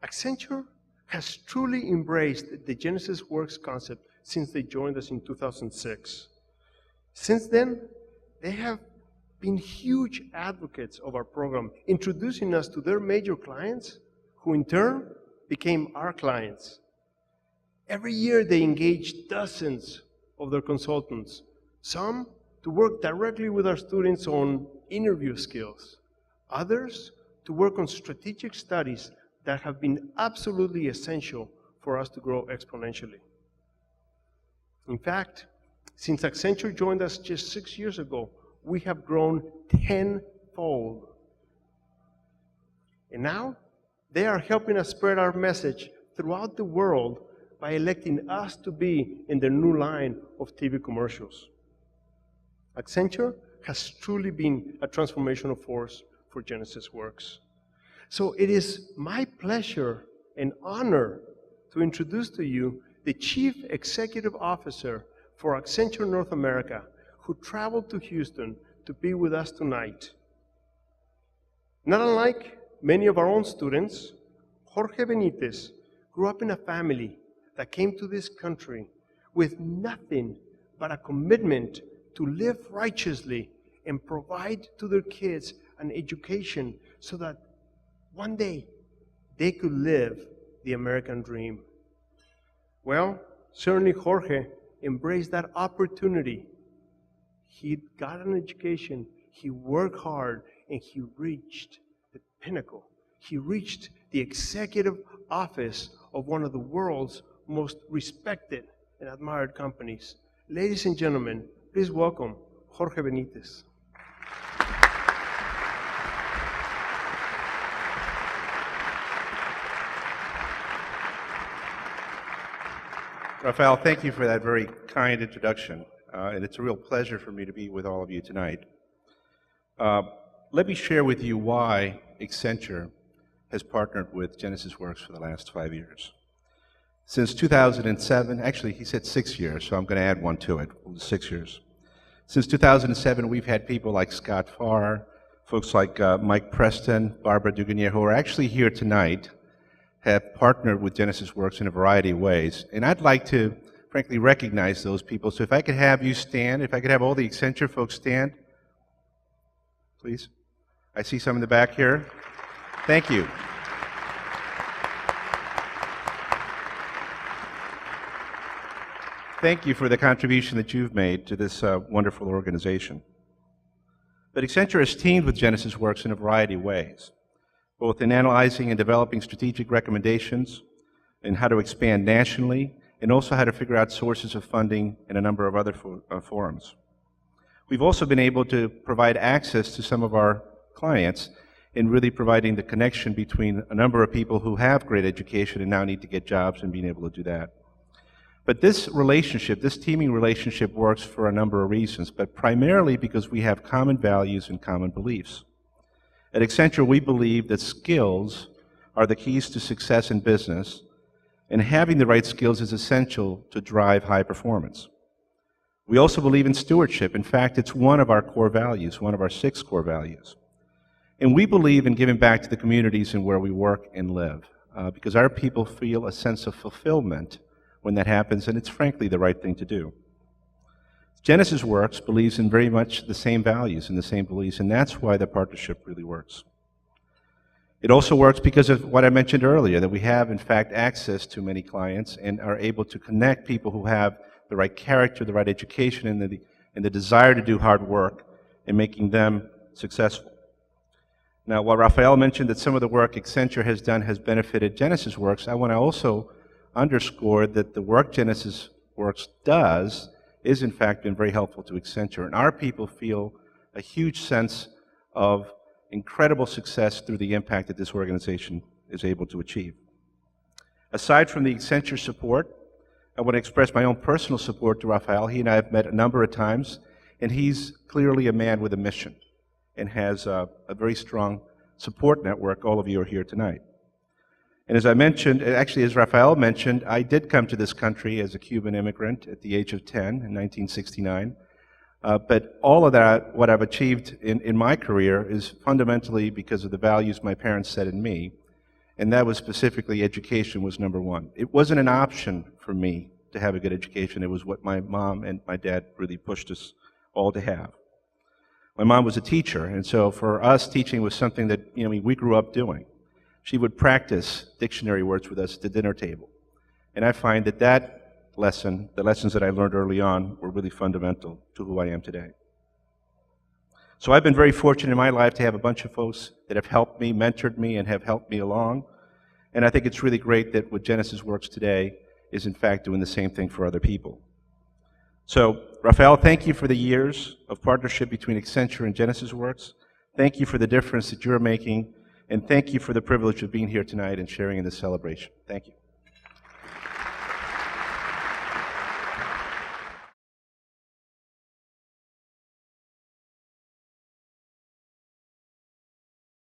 Accenture has truly embraced the Genesys Works concept since they joined us in 2006. Since then, they have been huge advocates of our program, introducing us to their major clients, who in turn became our clients. Every year they engage dozens of their consultants, some to work directly with our students on interview skills, others to work on strategic studies that have been absolutely essential for us to grow exponentially. In fact, since Accenture joined us just 6 years ago, we have grown tenfold. And now, they are helping us spread our message throughout the world by electing us to be in their new line of TV commercials. Accenture has truly been a transformational force for Genesys Works. So it is my pleasure and honor to introduce to you the Chief Executive Officer for Accenture North America, who traveled to Houston to be with us tonight. Not unlike many of our own students, Jorge Benitez grew up in a family that came to this country with nothing but a commitment to live righteously and provide to their kids an education so that one day they could live the American dream. Well, certainly Jorge embraced that opportunity. He got an education, he worked hard, and he reached the pinnacle. He reached the executive office of one of the world's most respected and admired companies. Ladies and gentlemen, please welcome Jorge Benitez. Rafael, thank you for that very kind introduction, and it's a real pleasure for me to be with all of you tonight. Let me share with you why Accenture has partnered with Genesys Works for the last 5 years. Since 2007, actually he said 6 years, so I'm going to add one to it, 6 years. Since 2007, we've had people like Scott Farr, folks like Mike Preston, Barbara Dugonier, who are actually here tonight, have partnered with Genesys Works in a variety of ways. And I'd like to, frankly, recognize those people. So if I could have you stand, if I could have all the Accenture folks stand, please. I see some in the back here. Thank you. Thank you for the contribution that you've made to this wonderful organization. But Accenture has teamed with Genesys Works in a variety of ways, both in analyzing and developing strategic recommendations in how to expand nationally, and also how to figure out sources of funding in a number of other forums. We've also been able to provide access to some of our clients in really providing the connection between a number of people who have great education and now need to get jobs and being able to do that. But this relationship, this teaming relationship, works for a number of reasons, but primarily because we have common values and common beliefs. At Accenture, we believe that skills are the keys to success in business, and having the right skills is essential to drive high performance. We also believe in stewardship. In fact, it's one of our core values, one of our 6 core values. And we believe in giving back to the communities in where we work and live, because our people feel a sense of fulfillment when that happens, and it's frankly the right thing to do. Genesys Works believes in very much the same values and the same beliefs, and that's why the partnership really works. It also works because of what I mentioned earlier, that we have, in fact, access to many clients and are able to connect people who have the right character, the right education, and the desire to do hard work in making them successful. Now, while Rafael mentioned that some of the work Accenture has done has benefited Genesys Works, I want to also underscore that the work Genesys Works does is in fact been very helpful to Accenture, and our people feel a huge sense of incredible success through the impact that this organization is able to achieve. Aside from the Accenture support, I want to express my own personal support to Rafael. He and I have met a number of times, and he's clearly a man with a mission and has a very strong support network. All of you are here tonight. And as I mentioned, actually as Rafael mentioned, I did come to this country as a Cuban immigrant at the age of 10 in 1969. But all of that, what I've achieved in my career, is fundamentally because of the values my parents set in me. and that was specifically education was number one. It wasn't an option for me to have a good education. It was what my mom and my dad really pushed us all to have. My mom was a teacher, and so for us, teaching was something that we grew up doing. She would practice dictionary words with us at the dinner table. And I find that the lessons that I learned early on, were really fundamental to who I am today. So I've been very fortunate in my life to have a bunch of folks that have helped me, mentored me, and have helped me along. And I think it's really great that what Genesys Works today is in fact doing the same thing for other people. So, Rafael, thank you for the years of partnership between Accenture and Genesys Works. Thank you for the difference that you're making, and thank you for the privilege of being here tonight and sharing in this celebration. Thank you.